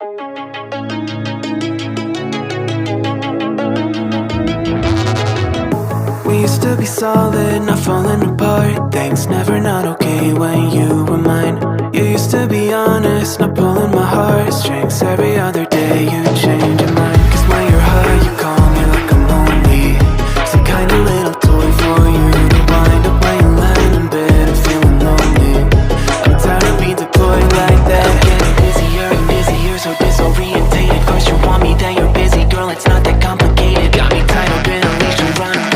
We used to be solid, not falling apart. Things never not okay when you were mine. You used to be honest, not pulling my heartstrings. Every other day you change your mind. Cause when you're high you call me like I'm lonely. Some kind of little toy for you to wind up when you land in bed and feeling lonely. I'm tired of being deployed like that. I'm getting busier and busier, so disorientated. First you want me, then you're busy. Girl, it's not that complicated. Got me tied up in a leash and running.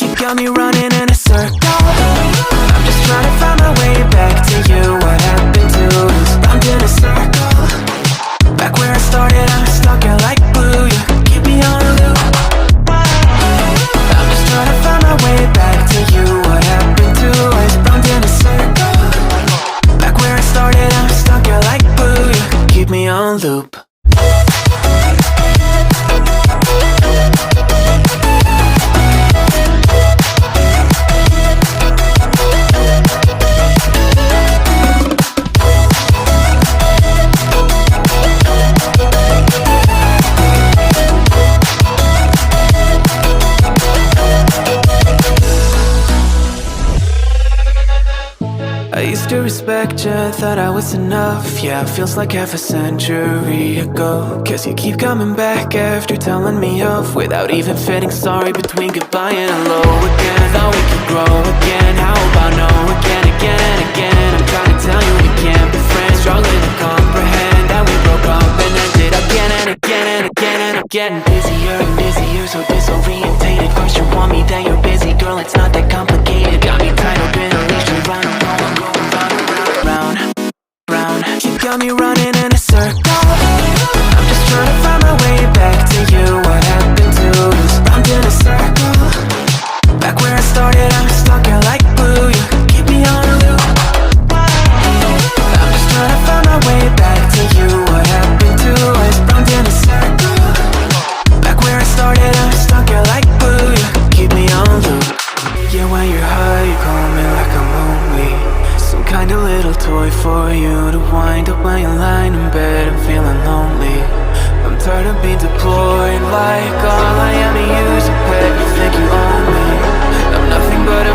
You got me running in a circle. I'm just trying to find my way back to you. What happened to us? Round in a circle. Back where I started, I'm stuck here like glue. You keep me on a loop. I'm just trying to find my way back to you. What happened to us? Round in a circle. Back where I started, I'm stuck here like glue. You keep me on loop. I used to respect you, thought I was enough. Yeah, it feels like half a century ago. Guess you keep coming back after telling me off, without even fitting sorry between goodbye and hello again. Thought we could grow again, how about no again, again and again. I'm trying to tell you we can't be friends, struggling to comprehend that we broke up and ended again and again and again. And I'm getting busier and busier, so disorientated. First you want me, then you're busy. Girl, it's not that complicated. Got me tied up in a leash and running. You got me running in a circle. I'm just trying to find my way back to you. What happened to us? Round in a circle. Back where I started, I'm stuck here like glue. You keep me on a loop. I'm just trying to find my way back to you. What happened to us? Round in a circle. Back where I started, I'm stuck here like glue. You keep me on loop. Yeah, when you're high, you call me like I'm lonely. Some kind of little toy for you to wind up when you're lying in bed and feeling lonely. I'm tired of being deployed like all I am to use a pet. You think you own me? I'm nothing but a